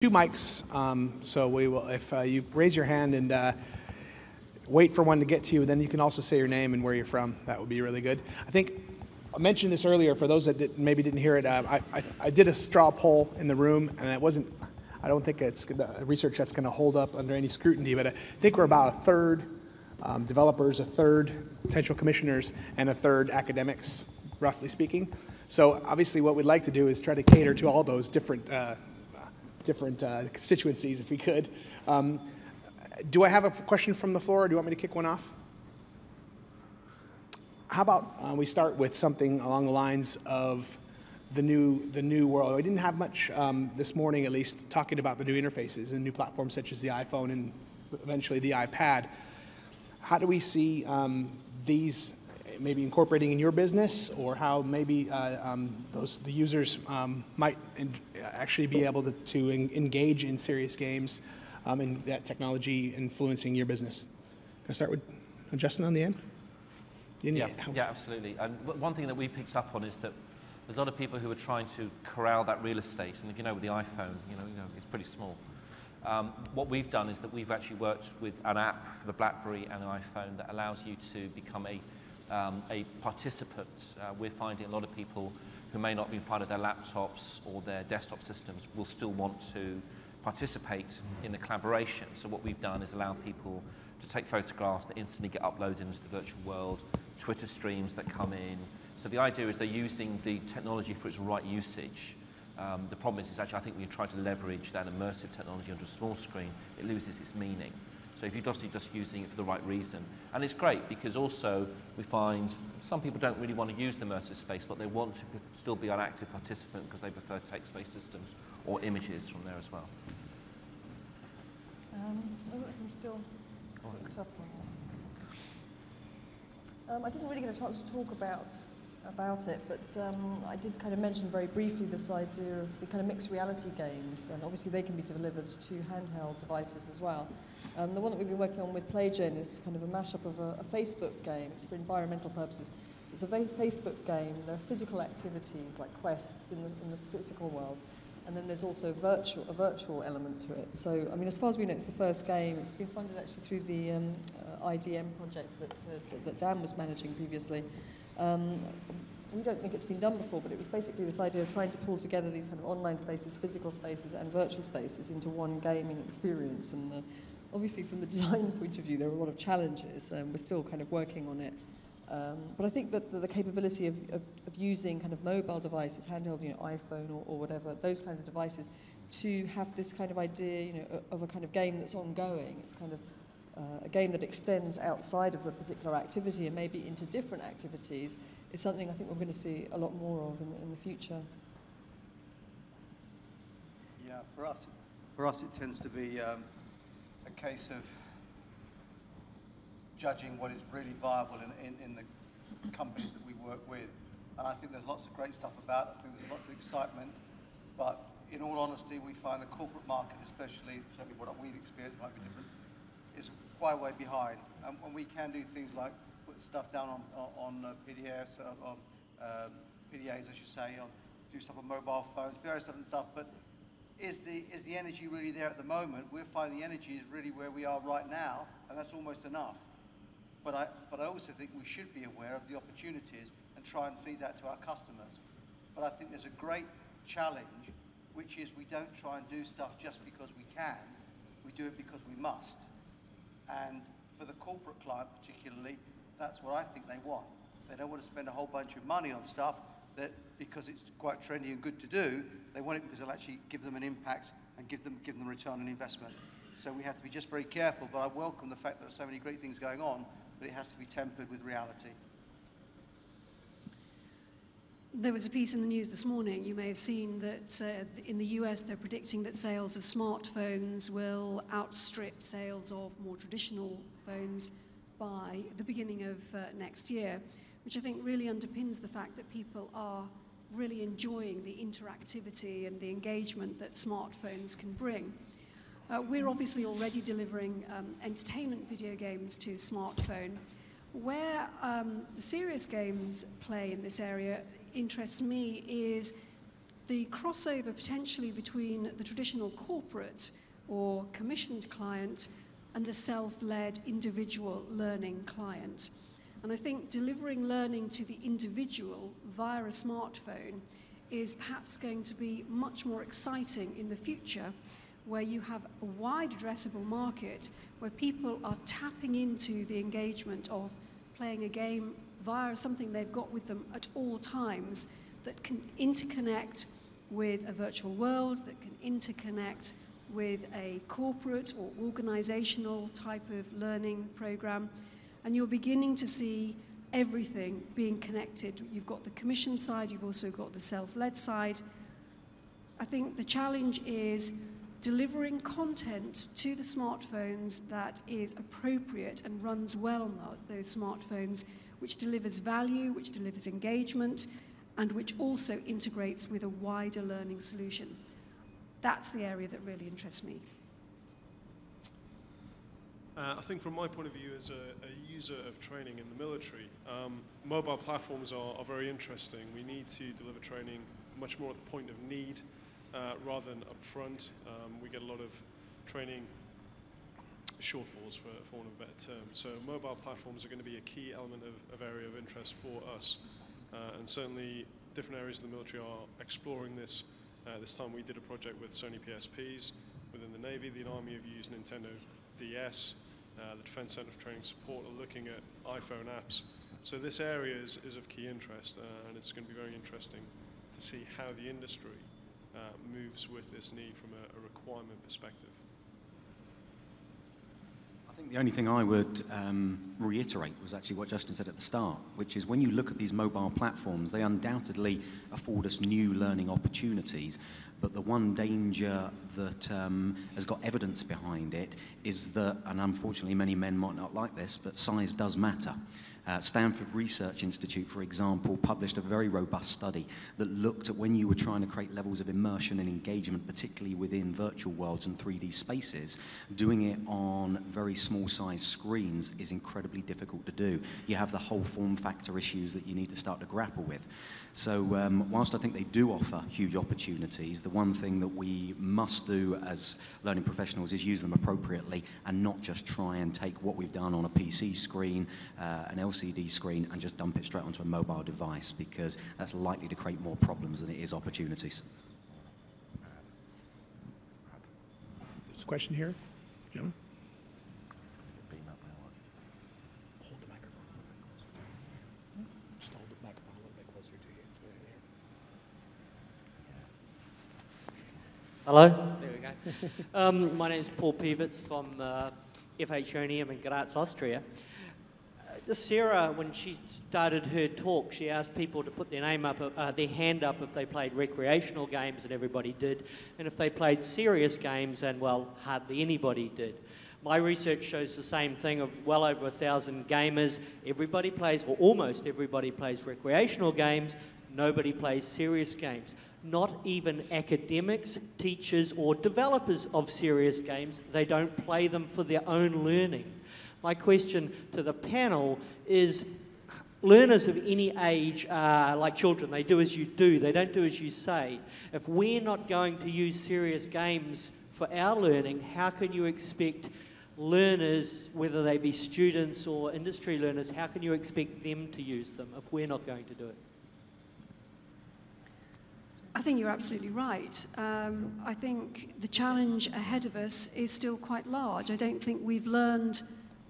Two mics, so we will, if you raise your hand and wait for one to get to you, then you can also say your name and where you're from. That would be really good. I think I mentioned this earlier for those that maybe didn't hear it. I did a straw poll in the room, and it wasn't, I don't think it's the research that's going to hold up under any scrutiny, but I think we're about a third developers, a third potential commissioners, and a third academics, roughly speaking. So obviously what we'd like to do is try to cater to all those different constituencies, if we could. Do I have a question from the floor, or do you want me to kick one off? How about we start with something along the lines of the new world? We didn't have much this morning, at least, talking about the new interfaces and new platforms such as the iPhone and eventually the iPad. How do we see these maybe incorporating in your business, or how maybe the users might actually be able to engage in serious games and that technology influencing your business? Can I start with Justin on the end? Yeah, absolutely. And one thing that we picked up on is that there's a lot of people who are trying to corral that real estate, and if you know, with the iPhone, you know it's pretty small. What we've done is that we've actually worked with an app for the BlackBerry and iPhone that allows you to become a participant. We're finding a lot of people who may not be in front of their laptops or their desktop systems will still want to participate in the collaboration. So what we've done is allow people to take photographs that instantly get uploaded into the virtual world, Twitter streams that come in. So the idea is they're using the technology for its right usage. The problem is actually, I think when you try to leverage that immersive technology onto a small screen, it loses its meaning. So if you're just using it for the right reason. And it's great because also we find some people don't really want to use the immersive space, but they want to still be an active participant because they prefer text-based systems or images from there as well. I don't know if I'm still hooked up on. I didn't really get a chance to talk about it, but I did kind of mention very briefly this idea of the kind of mixed reality games, and obviously they can be delivered to handheld devices as well. The one that we've been working on with PlayGen is kind of a mashup of a Facebook game. It's for environmental purposes. So it's a Facebook game. There are physical activities like quests in the physical world, and then there's also a virtual element to it. So, I mean, as far as we know, it's the first game. It's been funded actually through the IDM project that Dan was managing previously. We don't think it's been done before, but it was basically this idea of trying to pull together these kind of online spaces, physical spaces, and virtual spaces into one gaming experience. And obviously, from the design point of view, there are a lot of challenges, and we're still kind of working on it. But I think that the capability of using kind of mobile devices, handheld, iPhone or whatever, those kinds of devices, to have this kind of idea, of a kind of game that's ongoing. It's kind of a game that extends outside of a particular activity and maybe into different activities is something I think we're going to see a lot more of in the future. Yeah, for us it tends to be a case of judging what is really viable in the companies that we work with. And I think there's lots of great stuff about it. I think there's lots of excitement. But in all honesty, we find the corporate market, especially, certainly what we've experienced might be different, is quite a way behind. And we can do things like put stuff down on PDAs, PDAs, I should say, do stuff on mobile phones, various different stuff. But is the energy really there at the moment? We're finding the energy is really where we are right now, and that's almost enough. But I also think we should be aware of the opportunities and try and feed that to our customers. But I think there's a great challenge, which is we don't try and do stuff just because we can. We do it because we must. And for the corporate client particularly, that's what I think they want. They don't want to spend a whole bunch of money on stuff that, because it's quite trendy and good to do, they want it because it'll actually give them an impact and give them return on investment. So we have to be just very careful, but I welcome the fact that there are so many great things going on, but it has to be tempered with reality. There was a piece in the news this morning, you may have seen, that in the US they're predicting that sales of smartphones will outstrip sales of more traditional phones by the beginning of next year, which I think really underpins the fact that people are really enjoying the interactivity and the engagement that smartphones can bring. We're obviously already delivering entertainment video games to smartphone. Where the serious games play in this area interests me is the crossover potentially between the traditional corporate or commissioned client and the self-led individual learning client. And I think delivering learning to the individual via a smartphone is perhaps going to be much more exciting in the future, where you have a wide addressable market where people are tapping into the engagement of playing a game via something they've got with them at all times that can interconnect with a virtual world, that can interconnect with a corporate or organizational type of learning program. And you're beginning to see everything being connected. You've got the commission side, you've also got the self-led side. I think the challenge is delivering content to the smartphones that is appropriate and runs well on those smartphones, which delivers value, which delivers engagement, and which also integrates with a wider learning solution. That's the area that really interests me. I think from my point of view as a user of training in the military, mobile platforms are very interesting. We need to deliver training much more at the point of need rather than up front. We get a lot of training shortfalls, for want of a better term. So mobile platforms are going to be a key element of area of interest for us. And certainly different areas of the military are exploring this. This time we did a project with Sony PSPs. Within the Navy, the Army have used Nintendo DS. The Defense Center for Training Support are looking at iPhone apps. So this area is of key interest, and it's going to be very interesting to see how the industry moves with this need from a requirement perspective. I think the only thing I would reiterate was actually what Justin said at the start, which is when you look at these mobile platforms, they undoubtedly afford us new learning opportunities. But the one danger that has got evidence behind it is that, and unfortunately many men might not like this, but size does matter. Stanford Research Institute, for example, published a very robust study that looked at when you were trying to create levels of immersion and engagement, particularly within virtual worlds and 3D spaces, doing it on very small size screens is incredibly difficult to do. You have the whole form factor issues that you need to start to grapple with. So whilst I think they do offer huge opportunities, the one thing that we must do as learning professionals is use them appropriately and not just try and take what we've done on a PC screen, an LCD screen, and just dump it straight onto a mobile device, because that's likely to create more problems than it is opportunities. There's a question here, gentlemen. Hold the microphone a little bit closer. Just hold the microphone a little bit closer to you. Hello, there we go. My name is Paul Pivets from FH in Graz, Austria. Sarah, when she started her talk, she asked people to put their hand up if they played recreational games, and everybody did, and if they played serious games, and well, hardly anybody did. My research shows the same thing. Of well over 1,000 gamers, everybody plays, or almost everybody plays recreational games, nobody plays serious games. Not even academics, teachers, or developers of serious games, they don't play them for their own learning. My question to the panel is, learners of any age are like children. They do as you do. They don't do as you say. If we're not going to use serious games for our learning, how can you expect learners, whether they be students or industry learners, how can you expect them to use them if we're not going to do it? I think you're absolutely right. I think the challenge ahead of us is still quite large. I don't think we've learned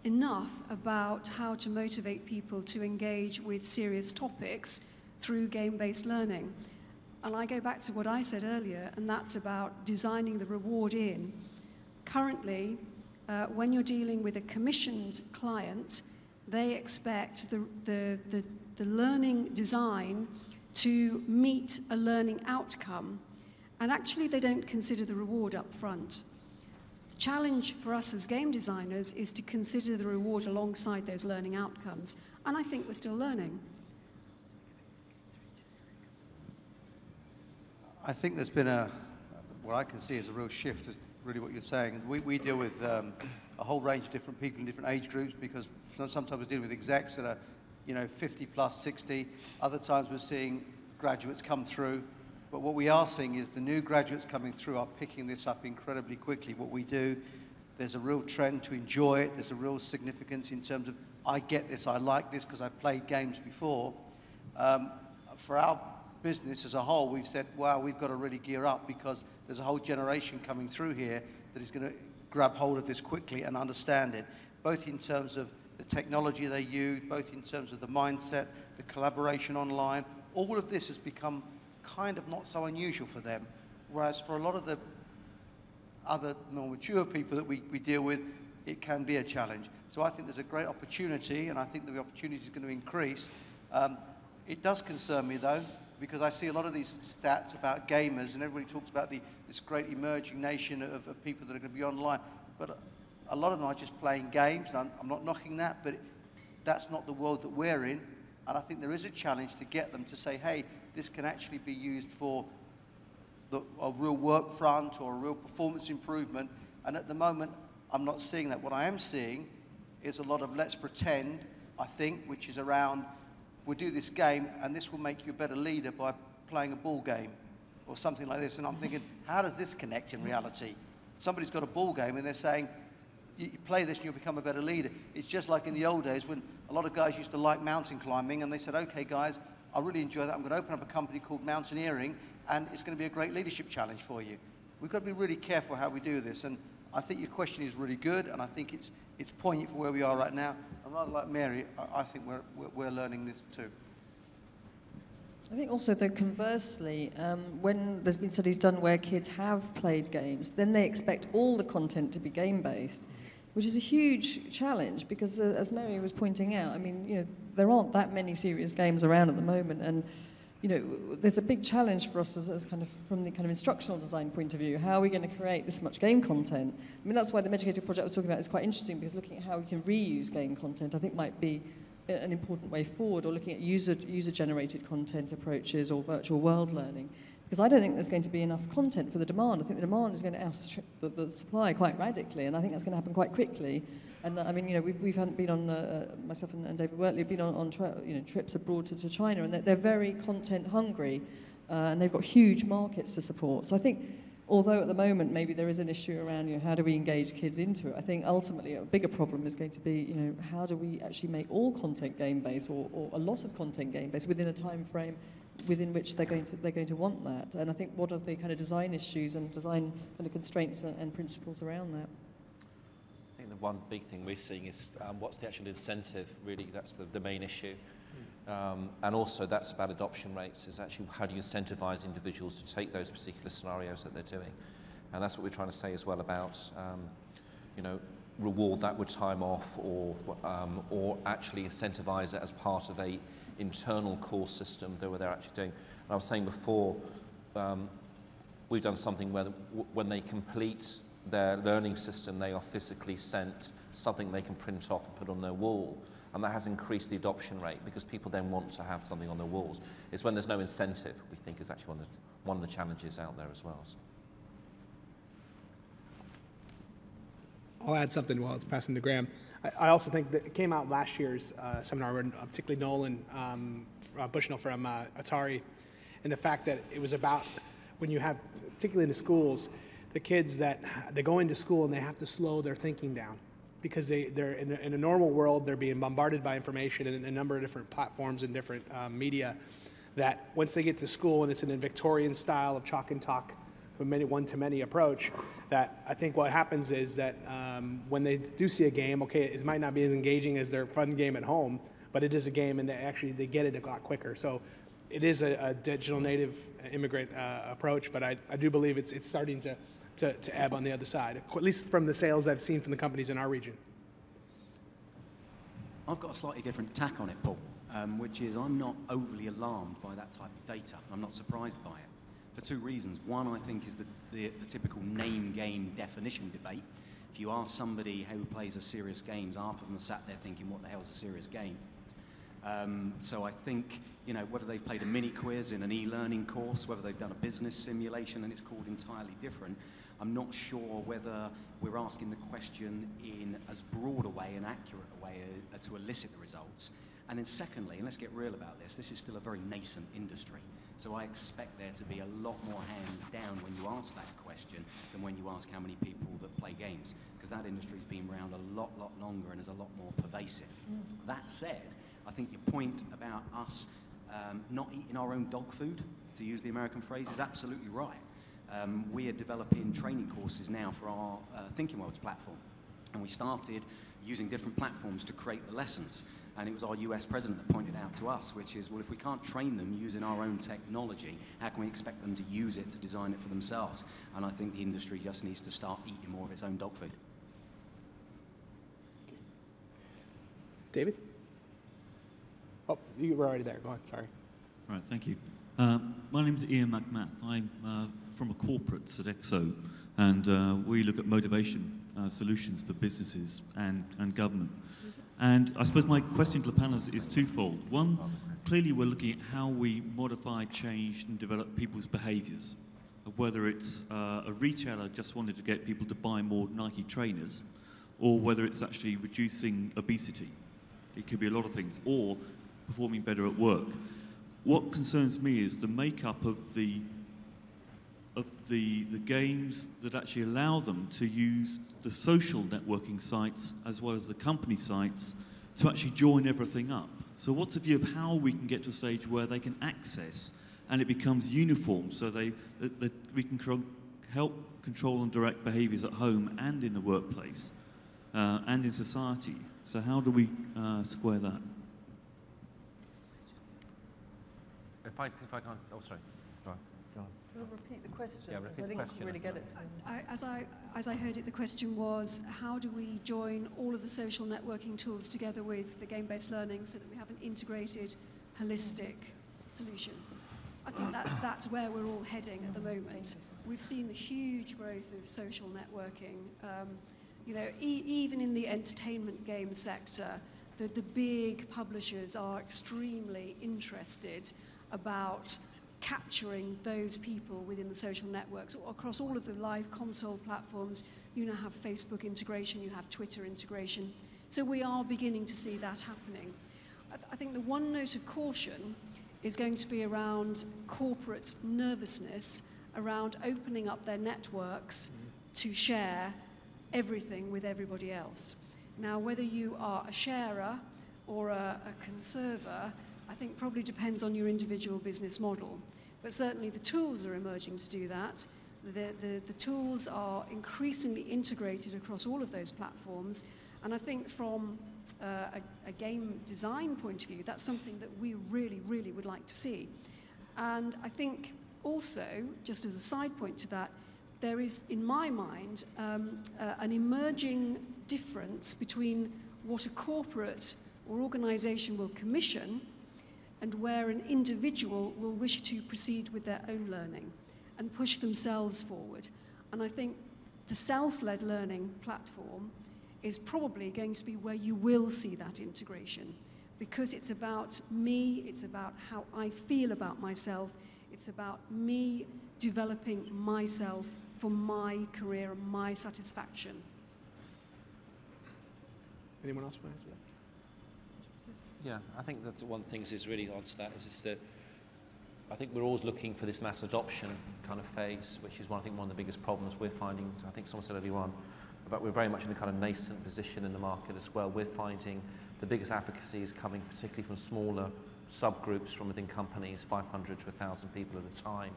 enough about how to motivate people to engage with serious topics through game-based learning. And I go back to what I said earlier, and that's about designing the reward in. Currently, when you're dealing with a commissioned client, they expect the learning design to meet a learning outcome, and actually they don't consider the reward up front. The challenge for us as game designers is to consider the reward alongside those learning outcomes, and I think we're still learning. I think there's been what I can see is a real shift, is really what you're saying. We deal with a whole range of different people in different age groups, because sometimes we're dealing with execs that are 50 plus, 60. Other times we're seeing graduates come through But what we are seeing is the new graduates coming through are picking this up incredibly quickly. What we do, there's a real trend to enjoy it. There's a real significance in terms of, I get this, I like this because I've played games before. For our business as a whole, we've said, wow, we've got to really gear up because there's a whole generation coming through here that is going to grab hold of this quickly and understand it, both in terms of the technology they use, both in terms of the mindset, the collaboration online. All of this has become kind of not so unusual for them, whereas for a lot of the other more mature people that we deal with, it can be a challenge. So I think there's a great opportunity, and I think the opportunity is going to increase. It does concern me, though, because I see a lot of these stats about gamers, and everybody talks about this great emerging nation of people that are going to be online. But a lot of them are just playing games, and I'm not knocking that, but that's not the world that we're in. And I think there is a challenge to get them to say, hey, this can actually be used for a real work front or a real performance improvement. And at the moment, I'm not seeing that. What I am seeing is a lot of let's pretend, I think, which is around, we'll do this game, and this will make you a better leader by playing a ball game or something like this. And I'm thinking, how does this connect in reality? Somebody's got a ball game, and they're saying, you play this and you'll become a better leader. It's just like in the old days when a lot of guys used to like mountain climbing, and they said, okay, guys, I really enjoy that. I'm going to open up a company called Mountaineering, and it's going to be a great leadership challenge for you. We've got to be really careful how we do this. And I think your question is really good, and I think it's poignant for where we are right now. And rather like Mary, I think we're learning this too. I think also, though, conversely, when there's been studies done where kids have played games, then they expect all the content to be game-based, which is a huge challenge because, as Mary was pointing out, I mean, you know, there aren't that many serious games around at the moment, and you know, there's a big challenge for us as kind of from the kind of instructional design point of view. How are we going to create this much game content? I mean, that's why the Educator project I was talking about is quite interesting, because looking at how we can reuse game content, I think, might be an important way forward, or looking at user-generated content approaches or virtual world learning. Because I don't think there's going to be enough content for the demand. I think the demand is going to outstrip the supply quite radically, and I think that's going to happen quite quickly. And I mean, you know, we've been on, myself and David Wortley have been on trips abroad to China, and they're very content hungry, and they've got huge markets to support. So I think, although at the moment maybe there is an issue around, you know, how do we engage kids into it, I think ultimately a bigger problem is going to be, you know, how do we actually make all content game-based, or a lot of content game-based within a time frame within which they're going to want that. And I think, what are the kind of design issues and design kind of constraints and principles around that? I think the one big thing we're seeing is what's the actual incentive, really. That's the main issue. And also that's about adoption rates, is actually how do you incentivize individuals to take those particular scenarios that they're doing. And that's what we're trying to say as well about, you know, reward that with time off, or actually incentivize it as part of a internal course system that they're actually doing. And I was saying before, we've done something where when they complete their learning system, they are physically sent something they can print off and put on their wall. And that has increased the adoption rate, because people then want to have something on their walls. It's when there's no incentive, we think, is actually one of the challenges out there as well. So. I'll add something while it's passing to Graeme. I also think that it came out last year's seminar, when particularly Nolan Bushnell from Atari, and the fact that it was about when you have, particularly in the schools, the kids that they go into school and they have to slow their thinking down, because they're in a normal world, they're being bombarded by information in a number of different platforms and different media, that once they get to school and it's in a Victorian style of chalk and talk, one-to-many approach, that I think what happens is that when they do see a game, okay, it might not be as engaging as their fun game at home, but it is a game, and they get it a lot quicker. So it is a digital native immigrant approach, but I do believe it's starting to ebb on the other side, at least from the sales I've seen from the companies in our region. I've got a slightly different tack on it, Paul, which is I'm not overly alarmed by that type of data. I'm not surprised by it, for two reasons. One, I think, is the typical name-game definition debate. If you ask somebody who plays a serious game, half of them are sat there thinking, what the hell is a serious game? So I think, you know, whether they've played a mini-quiz in an e-learning course, whether they've done a business simulation and it's called entirely different, I'm not sure whether we're asking the question in as broad a way and accurate a way to elicit the results. And then secondly, and let's get real about this is still a very nascent industry. So I expect there to be a lot more hands down when you ask that question than when you ask how many people that play games, because that industry's been around a lot longer and is a lot more pervasive. That said, I think your point about us not eating our own dog food, to use the American phrase, is absolutely right. We are developing training courses now for our Thinking Worlds platform, and we started using different platforms to create the lessons. And it was our US president that pointed out to us, which is, well, if we can't train them using our own technology, how can we expect them to use it to design it for themselves? And I think the industry just needs to start eating more of its own dog food. David? Oh, you were already there. Go on, sorry. Right, thank you. My name's Ian McMath. I'm from a corporate at EXO, and we look at motivation solutions for businesses and government. And I suppose my question to the panel is twofold. One, clearly we're looking at how we modify, change, and develop people's behaviours. Whether it's a retailer just wanted to get people to buy more Nike trainers, or whether it's actually reducing obesity. It could be a lot of things, or performing better at work. What concerns me is the makeup of the games that actually allow them to use the social networking sites as well as the company sites to actually join everything up. So what's the view of how we can get to a stage where they can access and it becomes uniform, so that we can help control and direct behaviours at home and in the workplace and in society? So how do we square that? If I can't, oh sorry. Can you repeat the question? Yeah, repeat the question. I didn't really get it. As I heard it, the question was, how do we join all of the social networking tools together with the game-based learning so that we have an integrated, holistic solution? I think that's where we're all heading at the moment. We've seen the huge growth of social networking. You know, even in the entertainment game sector, the big publishers are extremely interested about capturing those people within the social networks. Across all of the live console platforms, you now have Facebook integration, you have Twitter integration. So we are beginning to see that happening. I think the one note of caution is going to be around corporate nervousness, around opening up their networks to share everything with everybody else. Now, whether you are a sharer or a conserver, I think probably depends on your individual business model. But certainly the tools are emerging to do that. The tools are increasingly integrated across all of those platforms. And I think from a game design point of view, that's something that we really, really would like to see. And I think also, just as a side point to that, there is, in my mind, an emerging difference between what a corporate or organisation will commission and where an individual will wish to proceed with their own learning and push themselves forward. And I think the self-led learning platform is probably going to be where you will see that integration, because it's about me, it's about how I feel about myself, it's about me developing myself for my career and my satisfaction. Anyone else want to answer that? Yeah, I think that's one of the things is really odds that is that I think we're always looking for this mass adoption kind of phase, which is one of the biggest problems we're finding. I think someone said earlier on about we're very much in a kind of nascent position in the market as well. We're finding the biggest advocacy is coming particularly from smaller subgroups from within companies, 500 to 1,000 people at a time.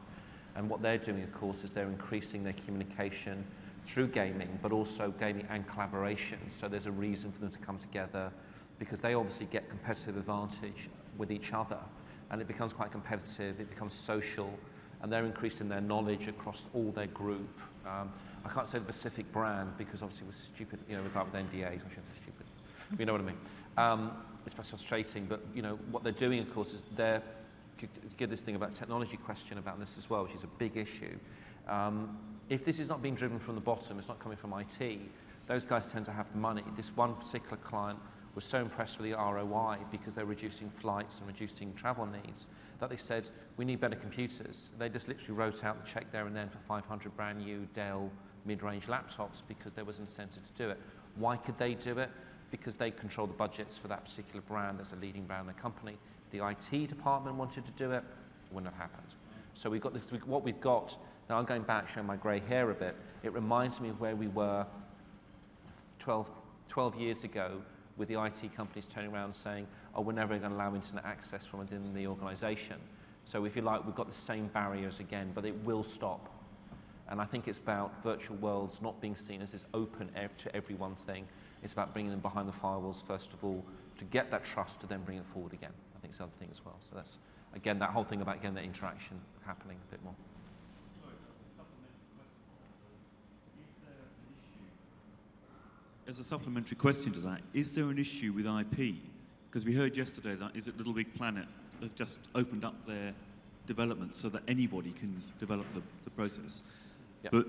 And what they're doing, of course, is they're increasing their communication through gaming, but also gaming and collaboration. So there's a reason for them to come together, because they obviously get competitive advantage with each other, and it becomes quite competitive, it becomes social, and they're increasing their knowledge across all their group. I can't say the specific brand because obviously we're stupid, you know, with NDAs, I shouldn't say stupid, but you know what I mean. It's frustrating, but you know, what they're doing, of course, is they're, give this thing about technology question about this as well, which is a big issue. If this is not being driven from the bottom, it's not coming from IT, those guys tend to have the money. This one particular client was so impressed with the ROI because they're reducing flights and reducing travel needs that they said, we need better computers. They just literally wrote out the check there and then for 500 brand new Dell mid-range laptops because there was incentive to do it. Why could they do it? Because they control the budgets for that particular brand as a leading brand in the company. The IT department wanted to do it, wouldn't have happened. So we've got this, what we've got, now I'm going back, showing my grey hair a bit, it reminds me of where we were 12 years ago with the IT companies turning around and saying, oh, we're never going to allow internet access from within the organisation. So if you like, we've got the same barriers again, but it will stop. And I think it's about virtual worlds not being seen as this open to everyone thing. It's about bringing them behind the firewalls, first of all, to get that trust, to then bring it forward again. I think it's the other thing as well. So that's, again, that whole thing about getting that interaction happening a bit more. As a supplementary question to that, is there an issue with IP? Because we heard yesterday that Is It Little Big Planet have just opened up their development so that anybody can develop the process. Yep. But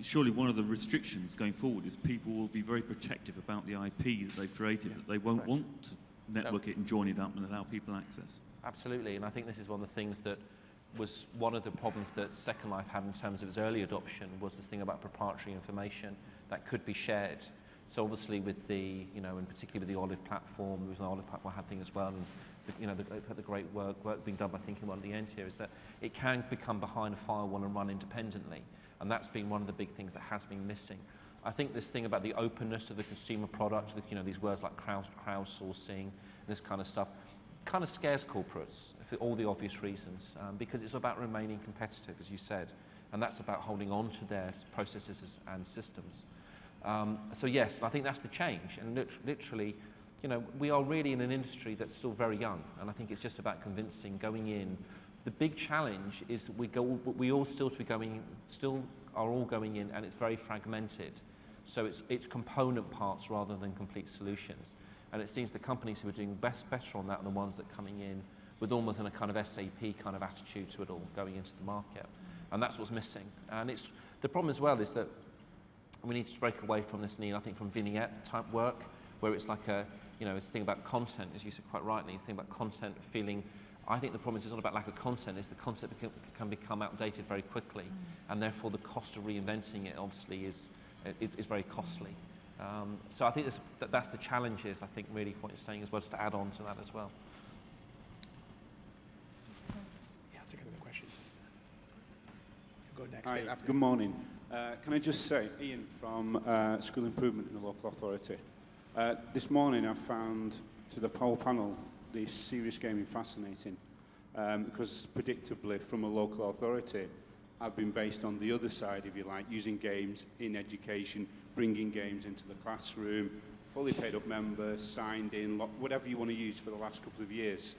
surely one of the restrictions going forward is people will be very protective about the IP that they've created, that they won't want to network it and join it up and allow people access. Absolutely, and I think this is one of the things that was one of the problems that Second Life had in terms of its early adoption, was this thing about proprietary information that could be shared. So obviously with the, and particularly with the Olive platform, the Olive platform had thing as well, and the great work being done by Thinking One at the end here is that it can become behind a firewall and run independently, and that's been one of the big things that has been missing. I think this thing about the openness of the consumer product, these words like crowdsourcing, this kind of stuff, kind of scares corporates for all the obvious reasons, because it's about remaining competitive, as you said, and that's about holding on to their processes and systems. So yes, I think that's the change, and literally, we are really in an industry that's still very young, and I think it's just about convincing, going in. The big challenge is that we all still are all going in, and it's very fragmented. So it's component parts rather than complete solutions. And it seems the companies who are doing better on that are the ones that are coming in with almost a kind of SAP kind of attitude to it all, going into the market. And that's what's missing. And the problem as well is that we need to break away from this need, I think, from vignette type work, where it's like it's a thing about content, as you said quite rightly, a thing about content feeling. I think the problem is it's not about lack of content, it's the content can become outdated very quickly, and therefore the cost of reinventing it obviously is very costly. So I think that's the challenges, I think, really, for what you're saying as well, just to add on to that as well. Yeah, I'll take another question. You'll go next. Hi, Dave, after. good morning. Can I just say, Ian from School Improvement in the Local Authority. This morning I found, to the poll panel, the serious gaming fascinating, because predictably from a local authority I've been based on the other side, if you like, using games in education, bringing games into the classroom, fully paid up members, signed in, whatever you want to use for the last couple of years.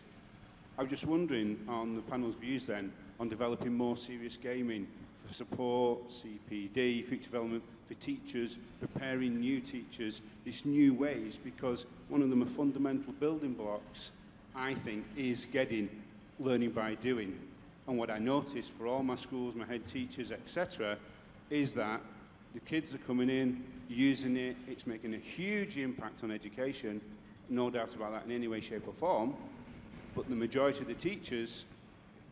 I was just wondering on the panel's views then on developing more serious gaming for support, CPD, future development for teachers, preparing new teachers, these new ways, because one of the fundamental building blocks, I think, is getting learning by doing. And what I notice for all my schools, my head teachers, etc., is that the kids are coming in, using it, it's making a huge impact on education, no doubt about that in any way, shape or form, but the majority of the teachers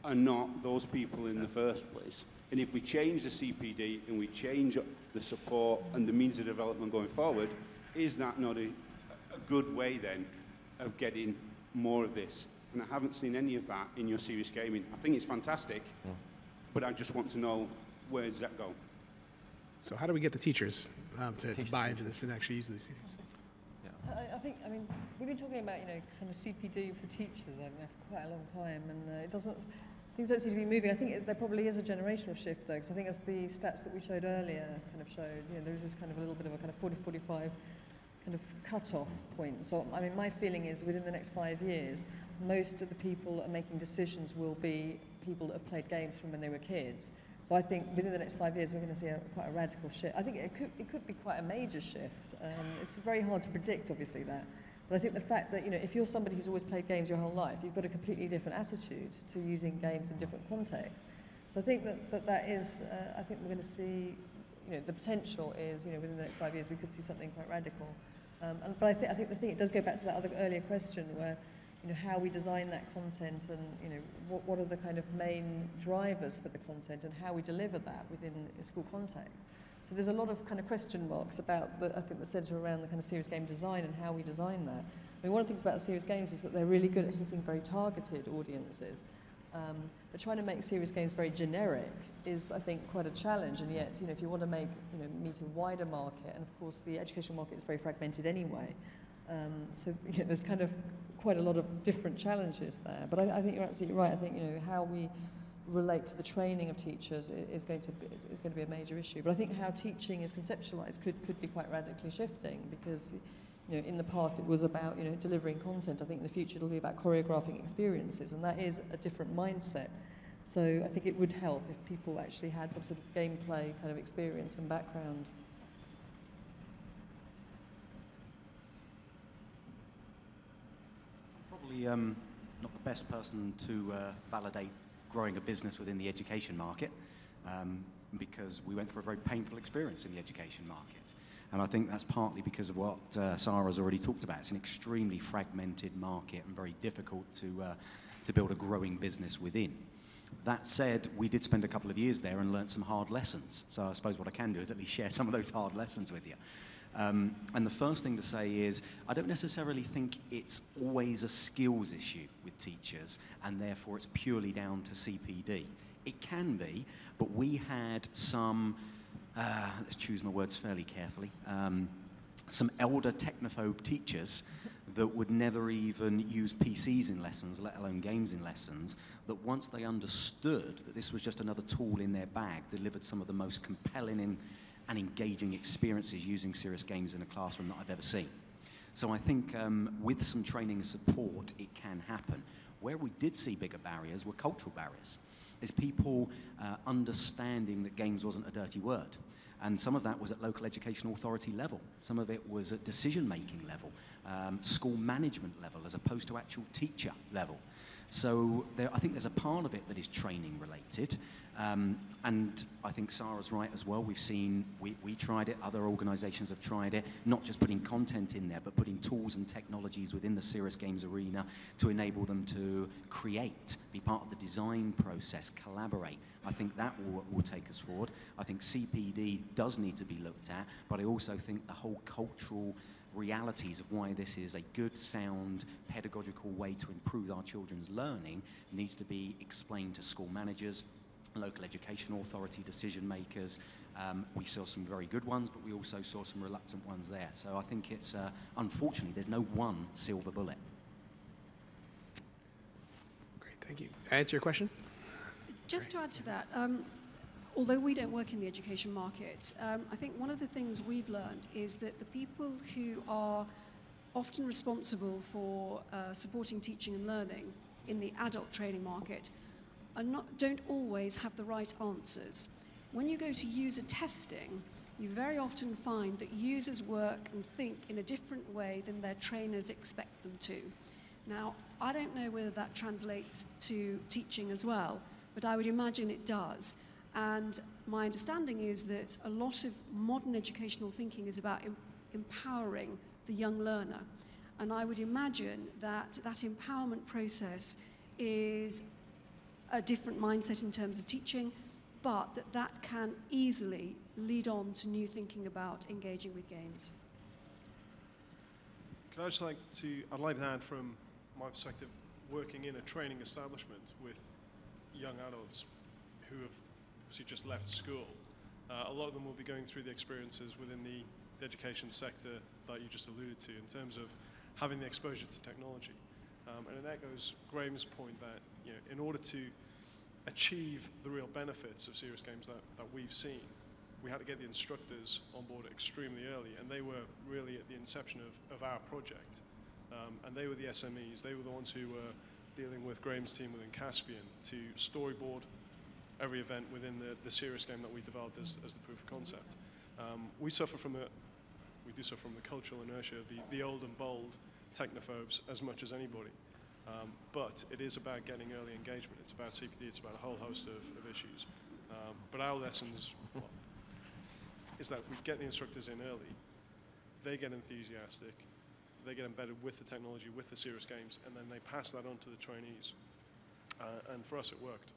are not those people in the first place. And if we change the CPD and we change the support and the means of development going forward, is that not a good way then of getting more of this? And I haven't seen any of that in your serious gaming. I think it's fantastic, but I just want to know, where does that go? So how do we get the teachers to buy into this and actually use these things? I mean, we've been talking about, kind of CPD for teachers for quite a long time, and things don't seem to be moving. I think there probably is a generational shift, though, because I think as the stats that we showed earlier kind of showed, there is this kind of a little bit of a kind of 40-45 kind of cut-off point. So, I mean, my feeling is within the next 5 years, most of the people that are making decisions will be people that have played games from when they were kids. So I think within the next 5 years, we're going to see quite a radical shift. I think it could be quite a major shift. It's very hard to predict, obviously, that. But I think the fact that, if you're somebody who's always played games your whole life, you've got a completely different attitude to using games in different contexts. So I think that is, I think we're going to see, the potential is, within the next 5 years, we could see something quite radical. But I think it does go back to that other earlier question where, how we design that content and, what are the kind of main drivers for the content and how we deliver that within a school context. So there's a lot of kind of question marks about, I think, the centre around the kind of serious game design and how we design that. I mean, one of the things about the serious games is that they're really good at hitting very targeted audiences. But trying to make serious games very generic is, I think, quite a challenge. And yet, you know, if you want to make, you know, meet a wider market, and of course the educational market is very fragmented anyway, so you know, there's kind of quite a lot of different challenges there. But I think you're absolutely right. I think, you know, how we relate to the training of teachers is going to be a major issue. But I think how teaching is conceptualized could be quite radically shifting, because, you know, in the past it was about, you know, delivering content. I think in the future it'll be about choreographing experiences, and that is a different mindset. So I think it would help if people actually had some sort of gameplay kind of experience and background. Probably not the best person to validate growing a business within the education market, because we went through a very painful experience in the education market. And I think that's partly because of what Sara's already talked about. It's an extremely fragmented market and very difficult to build a growing business within. That said, we did spend a couple of years there and learnt some hard lessons. So I suppose what I can do is at least share some of those hard lessons with you. And the first thing to say is, I don't necessarily think it's always a skills issue with teachers, and therefore it's purely down to CPD. It can be, but we had some, let's choose my words fairly carefully, some elder technophobe teachers that would never even use PCs in lessons, let alone games in lessons, that once they understood that this was just another tool in their bag, delivered some of the most compelling and engaging experiences using serious games in a classroom that I've ever seen. So I think with some training and support, it can happen. Where we did see bigger barriers were cultural barriers. Is people understanding that games wasn't a dirty word. And some of that was at local education authority level. Some of it was at decision-making level, school management level, as opposed to actual teacher level. So I think there's a part of it that is training related. And I think Sara's right as well. We've seen, we tried it, other organisations have tried it, not just putting content in there, but putting tools and technologies within the serious games arena to enable them to create, be part of the design process, collaborate. I think that will take us forward. I think CPD does need to be looked at, but I also think the whole cultural realities of why this is a good, sound, pedagogical way to improve our children's learning needs to be explained to school managers, local education authority decision makers. We saw some very good ones, but we also saw some reluctant ones there. So I think it's, unfortunately, there's no one silver bullet. Great, thank you. Answer your question? Just to add to that, although we don't work in the education market, I think one of the things we've learned is that the people who are often responsible for supporting teaching and learning in the adult training market don't always have the right answers. When you go to user testing, you very often find that users work and think in a different way than their trainers expect them to. Now, I don't know whether that translates to teaching as well, but I would imagine it does. And my understanding is that a lot of modern educational thinking is about empowering the young learner. And I would imagine that that empowerment process is a different mindset in terms of teaching, but that can easily lead on to new thinking about engaging with games. I'd like to add from my perspective, working in a training establishment with young adults who have obviously just left school. A lot of them will be going through the experiences within the education sector that you just alluded to in terms of having the exposure to technology. And it echoes Graeme's point that, you know, in order to achieve the real benefits of serious games that we've seen, we had to get the instructors on board extremely early, and they were really at the inception of our project. And they were the SMEs, they were the ones who were dealing with Graeme's team within Caspian to storyboard every event within the serious game that we developed as the proof of concept. We do suffer from the cultural inertia of the old and bold technophobes as much as anybody. But it is about getting early engagement. It's about CPD. It's about a whole host of issues. But our lessons is that if we get the instructors in early, they get enthusiastic, they get embedded with the technology, with the serious games, and then they pass that on to the trainees. And for us, it worked.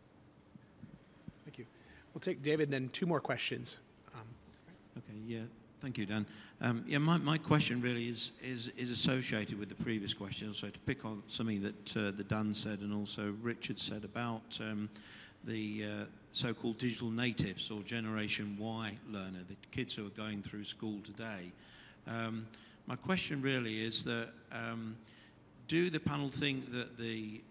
Thank you. We'll take David and then two more questions. Okay, yeah. Thank you, Dan. Yeah, my question really is associated with the previous question. So to pick on something that Dan said and also Richard said about the so-called digital natives or Generation Y learner, the kids who are going through school today. My question really is that do the panel think that the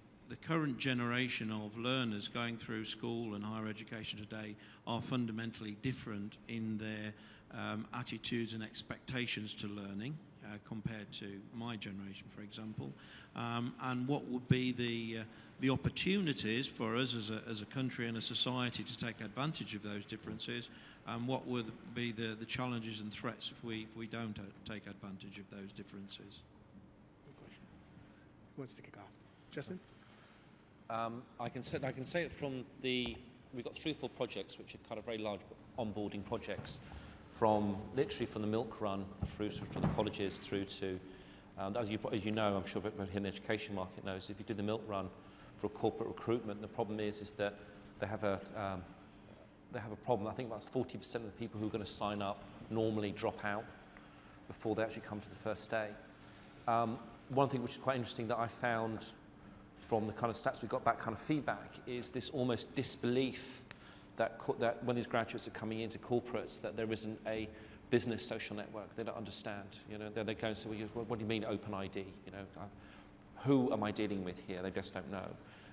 current generation of learners going through school and higher education today are fundamentally different in their attitudes and expectations to learning compared to my generation, for example, and what would be the opportunities for us as a country and a society to take advantage of those differences, and what would be the challenges and threats if we don't take advantage of those differences? Good question. Who wants to kick off? Justin? I can say it from we've got 3 or 4 projects which are kind of very large onboarding projects, literally from the milk run through from the colleges through to, as you know, I'm sure everybody in the education market knows, if you do the milk run for corporate recruitment, the problem is that they have a problem. I think about 40% of the people who are going to sign up normally drop out before they actually come to the first day. One thing which is quite interesting that I found from the kind of stats we got back, kind of feedback, is this almost disbelief that when these graduates are coming into corporates, that there isn't a business social network. They don't understand. You know, they go and say, well, what do you mean open ID? You know, who am I dealing with here? They just don't know.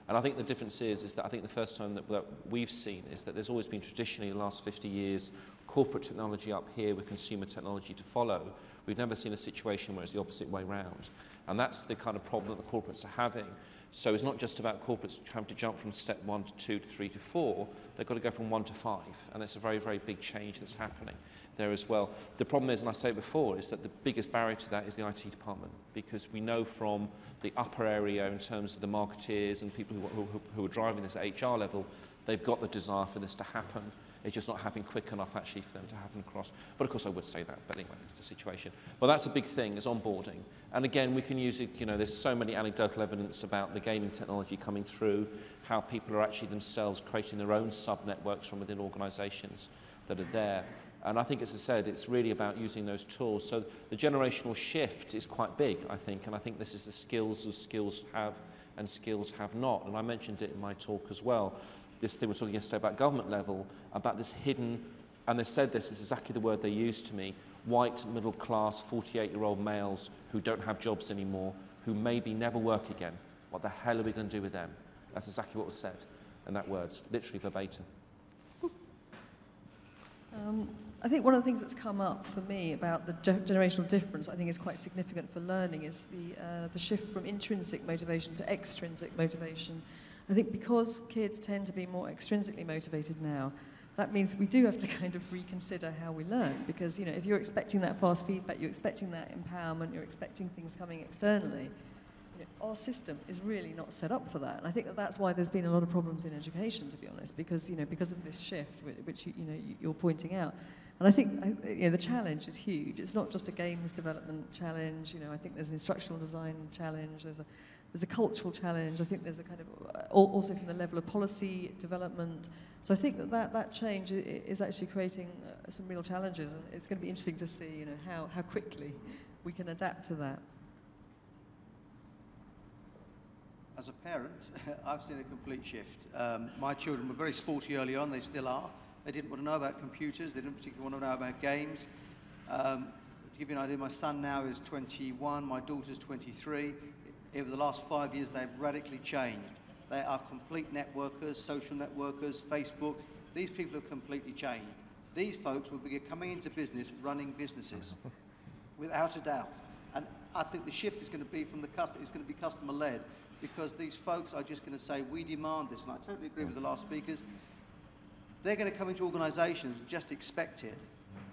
And I think the difference is that I think the first time that we've seen is that there's always been traditionally the last 50 years corporate technology up here with consumer technology to follow. We've never seen a situation where it's the opposite way round. And that's the kind of problem that the corporates are having. So it's not just about corporates having to jump from step 1 to 2 to 3 to 4. They've got to go from 1 to 5. And it's a very, very big change that's happening there as well. The problem is, and I said before, is that the biggest barrier to that is the IT department, because we know from the upper area in terms of the marketeers and people who are driving this at HR level, they've got the desire for this to happen. It's just not happening quick enough actually for them to happen across. But of course I would say that, but anyway, it's the situation. But that's a big thing, is onboarding. And again, we can use it, you know, there's so many anecdotal evidence about the gaming technology coming through, how people are actually themselves creating their own sub-networks from within organisations that are there. And I think, as I said, it's really about using those tools. So the generational shift is quite big, I think, and I think this is the skills have and skills have not. And I mentioned it in my talk as well. This thing we were talking yesterday about government level, about this hidden, and they said this is exactly the word they used to me, white, middle class, 48-year-old males who don't have jobs anymore, who maybe never work again. What the hell are we going to do with them? That's exactly what was said in that words, literally verbatim. I think one of the things that's come up for me about the generational difference, I think is quite significant for learning, is the shift from intrinsic motivation to extrinsic motivation. I think because kids tend to be more extrinsically motivated now, that means we do have to kind of reconsider how we learn, because, you know, if you're expecting that fast feedback, you're expecting that empowerment, you're expecting things coming externally, you know, our system is really not set up for that. And I think that that's why there's been a lot of problems in education, to be honest, because, you know, because of this shift, which you're pointing out. And I think, you know, the challenge is huge. It's not just a games development challenge. You know, I think there's an instructional design challenge. There's a cultural challenge. I think there's a kind of also from the level of policy development. So I think that change is actually creating some real challenges, and it's going to be interesting to see, you know, how quickly we can adapt to that. As a parent, I've seen a complete shift. My children were very sporty early on. They still are. They didn't want to know about computers. They didn't particularly want to know about games. To give you an idea, my son now is 21. My daughter's 23. Over the last 5 years, they've radically changed. They are complete networkers, social networkers, Facebook. These people have completely changed. These folks will be coming into business, running businesses, without a doubt. And I think the shift is going to be from the customer. It's going to be customer-led, because these folks are just going to say, we demand this. And I totally agree with the last speakers. They're going to come into organisations and just expect it.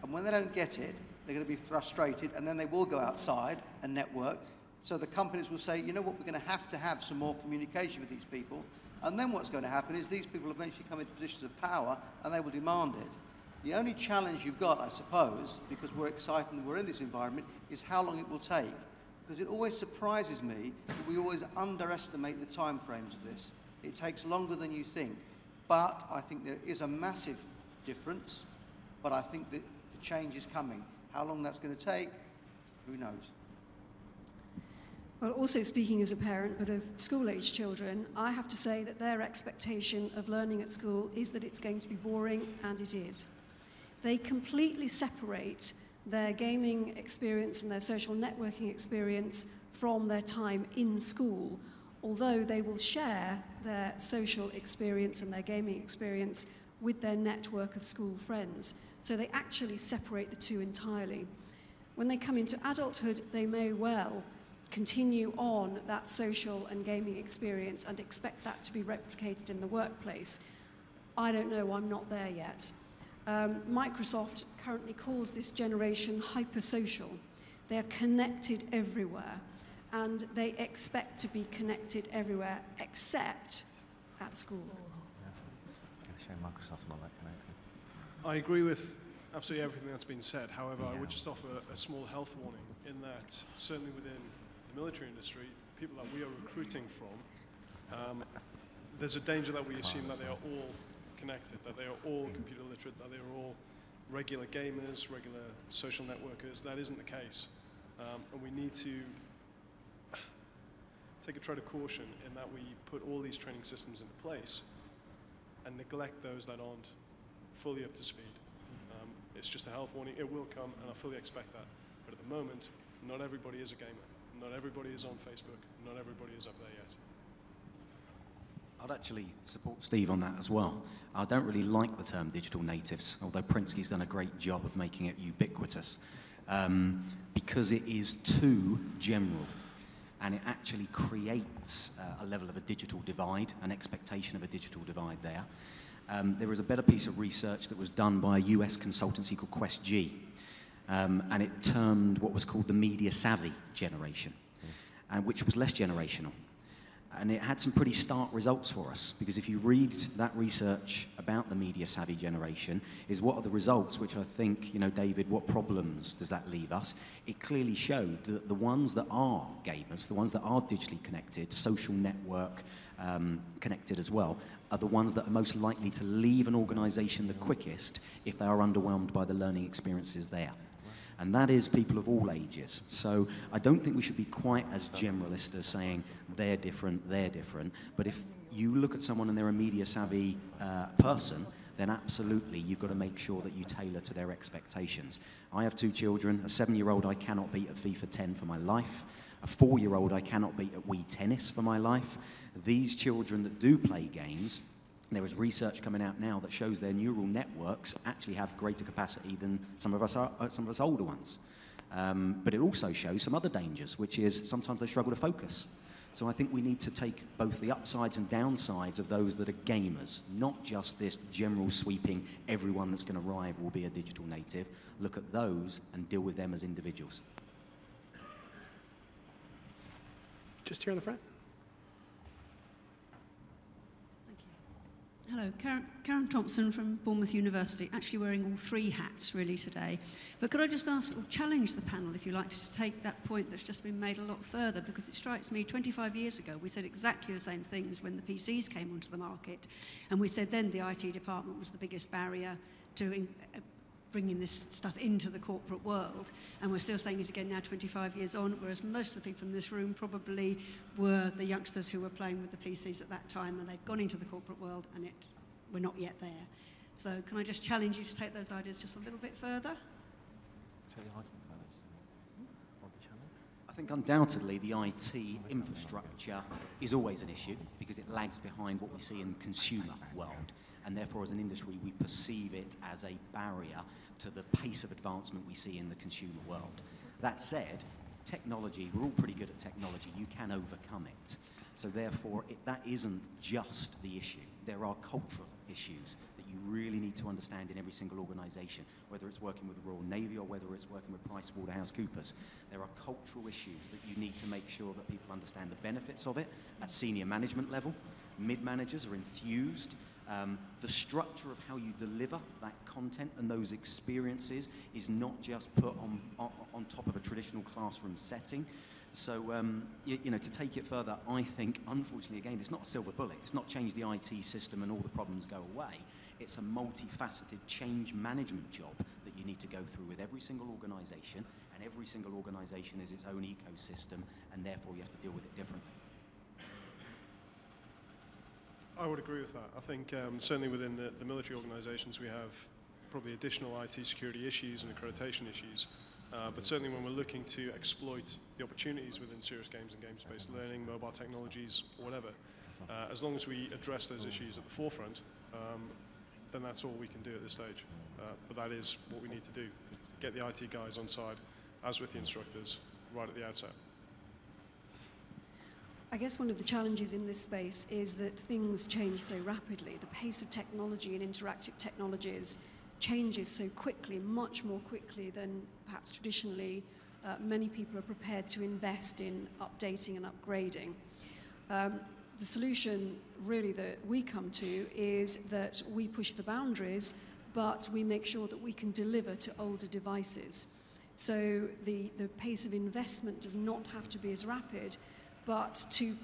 And when they don't get it, they're going to be frustrated, and then they will go outside and network. So the companies will say, you know what, we're going to have some more communication with these people. And then what's going to happen is these people eventually come into positions of power, and they will demand it. The only challenge you've got, I suppose, because we're excited and we're in this environment, is how long it will take. Because it always surprises me that we always underestimate the time frames of this. It takes longer than you think. But I think there is a massive difference, but I think that the change is coming. How long that's going to take, who knows? Well, also speaking as a parent, but of school-age children, I have to say that their expectation of learning at school is that it's going to be boring, and it is. They completely separate their gaming experience and their social networking experience from their time in school, although they will share their social experience and their gaming experience with their network of school friends. So they actually separate the two entirely. When they come into adulthood, they may well continue on that social and gaming experience and expect that to be replicated in the workplace. I don't know, I'm not there yet. Microsoft currently calls this generation hypersocial. They are connected everywhere, and they expect to be connected everywhere except at school. Microsoft's not that connected. I agree with absolutely everything that's been said. However, I would just offer a small health warning in that certainly within the military industry, people that we are recruiting from, there's a danger that we assume that they are all connected, that they are all computer literate, that they are all regular gamers, regular social networkers. That isn't the case. And we need to take a tread of caution in that we put all these training systems into place and neglect those that aren't fully up to speed. It's just a health warning. It will come, and I fully expect that. But at the moment, not everybody is a gamer. Not everybody is on Facebook. Not everybody is up there yet. I'd actually support Steve on that as well. I don't really like the term digital natives, although Prinsky's done a great job of making it ubiquitous, because it is too general, and it actually creates a level of a digital divide, an expectation of a digital divide there. There was a better piece of research that was done by a US consultancy called QuestG, and it termed what was called the media savvy generation, and which was less generational. And it had some pretty stark results for us, because if you read that research about the media savvy generation, is what are the results, which I think, you know, David, what problems does that leave us? It clearly showed that the ones that are gamers, the ones that are digitally connected, social network connected as well, are the ones that are most likely to leave an organization the quickest if they are underwhelmed by the learning experiences there. And that is people of all ages. So I don't think we should be quite as generalist as saying they're different. But if you look at someone and they're a media savvy person, then absolutely you've got to make sure that you tailor to their expectations. I have 2 children. A 7-year-old I cannot beat at FIFA 10 for my life. A 4-year-old I cannot beat at Wii Tennis for my life. These children that do play games, there is research coming out now that shows their neural networks actually have greater capacity than some of us older ones. But it also shows some other dangers, which is sometimes they struggle to focus. So I think we need to take both the upsides and downsides of those that are gamers, not just this general sweeping, everyone that's going to arrive will be a digital native. Look at those and deal with them as individuals. Just here in the front. Hello, Karen Thompson from Bournemouth University, actually wearing all 3 hats really today. But could I just ask, or challenge the panel, if you like, to take that point that's just been made a lot further, because it strikes me 25 years ago we said exactly the same things when the PCs came onto the market, and we said then the IT department was the biggest barrier to bringing this stuff into the corporate world, and we're still saying it again now 25 years on, whereas most of the people in this room probably were the youngsters who were playing with the PCs at that time, and they've gone into the corporate world and we're not yet there. So can I just challenge you to take those ideas just a little bit further? I think undoubtedly the IT infrastructure is always an issue because it lags behind what we see in the consumer world. And therefore, as an industry, we perceive it as a barrier to the pace of advancement we see in the consumer world. That said, technology, we're all pretty good at technology. You can overcome it. So therefore, that isn't just the issue. There are cultural issues that you really need to understand in every single organisation, whether it's working with the Royal Navy or whether it's working with PricewaterhouseCoopers. There are cultural issues that you need to make sure that people understand the benefits of it at senior management level. Mid-managers are enthused. The structure of how you deliver that content and those experiences is not just put on top of a traditional classroom setting. So, you know, to take it further, I think, unfortunately, again, it's not a silver bullet. It's not change the IT system and all the problems go away. It's a multifaceted change management job that you need to go through with every single organisation, and every single organisation is its own ecosystem, and therefore you have to deal with it differently. I would agree with that. I think certainly within the military organisations we have probably additional IT security issues and accreditation issues. But certainly when we're looking to exploit the opportunities within serious games and game-based learning, mobile technologies, whatever, as long as we address those issues at the forefront, then that's all we can do at this stage. But that is what we need to do. Get the IT guys on side, as with the instructors, right at the outset. I guess one of the challenges in this space is that things change so rapidly. The pace of technology and interactive technologies changes so quickly, much more quickly than perhaps traditionally many people are prepared to invest in updating and upgrading. The solution really that we come to is that we push the boundaries, but we make sure that we can deliver to older devices. So the pace of investment does not have to be as rapid, but to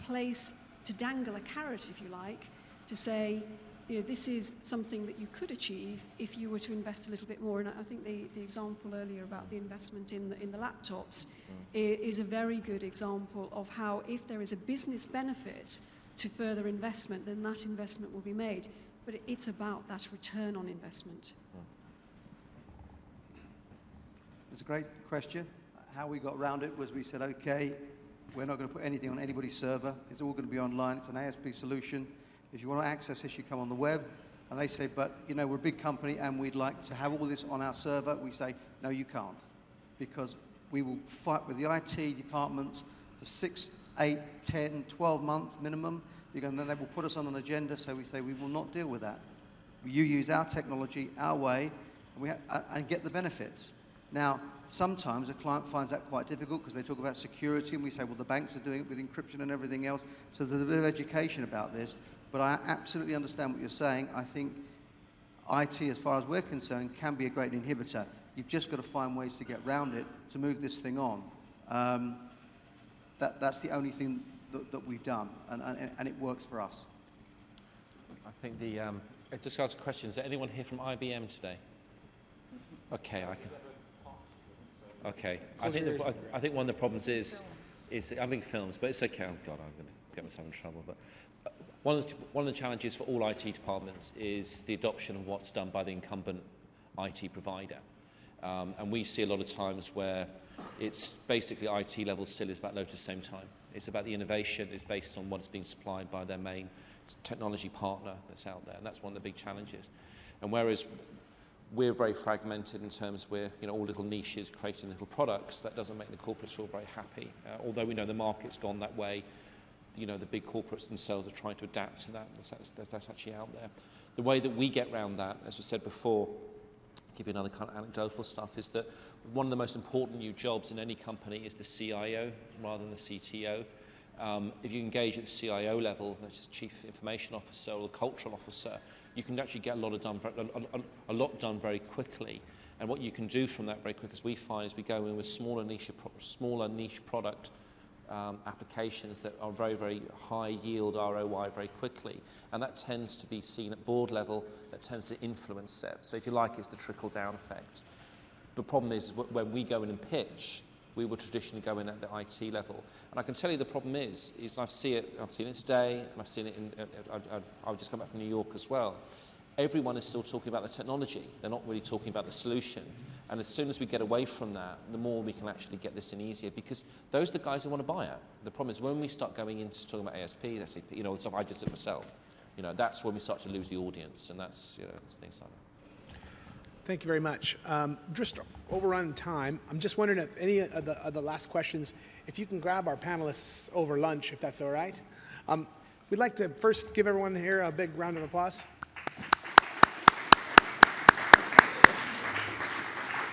dangle a carrot, if you like, to say, you know, this is something that you could achieve if you were to invest a little bit more. And I think the example earlier about the investment in the laptops is a very good example of how if there is a business benefit to further investment, then that investment will be made. But it's about that return on investment. It's a great question. How we got around it was we said, okay, we're not going to put anything on anybody's server. It's all going to be online. It's an ASP solution. If you want to access this, you come on the web. And they say, but, you know, we're a big company and we'd like to have all this on our server. We say, no, you can't. Because we will fight with the IT departments for 6, 8, 10, 12 months minimum. And then they will put us on an agenda. So we say, we will not deal with that. You use our technology, our way, and get the benefits. Now, sometimes a client finds that quite difficult because they talk about security and we say, well, the banks are doing it with encryption and everything else. So there's a bit of education about this. But I absolutely understand what you're saying. I think IT, as far as we're concerned, can be a great inhibitor. You've just got to find ways to get around it to move this thing on. That's the only thing that we've done, and it works for us. I think I just asked a question. Is there anyone here from IBM today? Okay, I can. Okay, I think one of the problems is I'm making films, but it's okay. Oh God, I'm going to get myself in trouble. But one of the challenges for all IT departments is the adoption of what's done by the incumbent IT provider, and we see a lot of times where it's basically IT level still is about load at the same time. It's about the innovation is based on what is being supplied by their main technology partner that's out there, and that's one of the big challenges. And whereas we're very fragmented in terms we're all little niches creating little products, that doesn't make the corporates feel very happy. Although we know the market's gone that way, the big corporates themselves are trying to adapt to that. That's actually out there. The way that we get around that, as we said before, give you another kind of anecdotal stuff, is that one of the most important new jobs in any company is the CIO rather than the CTO. If you engage at the CIO level, which is Chief Information Officer or the Cultural Officer, you can actually get a lot done very quickly. And what you can do from that very quick, as we find, is we go in with smaller niche product applications that are very, very high yield ROI very quickly. And that tends to be seen at board level, that tends to influence it. So if you like, it's the trickle down effect. The problem is when we go in and pitch, we would traditionally go in at the IT level. And I can tell you the problem is I've seen it today, and I've seen it I've just come back from New York as well. Everyone is still talking about the technology. They're not really talking about the solution. And as soon as we get away from that, the more we can actually get this in easier, because those are the guys who want to buy it. The problem is when we start going into talking about ASP, SAP, the stuff I just did myself, that's when we start to lose the audience, and that's, it's things like that. Thank you very much. Just overrun time. I'm just wondering if any of the last questions, if you can grab our panelists over lunch, if that's all right. We'd like to first give everyone here a big round of applause.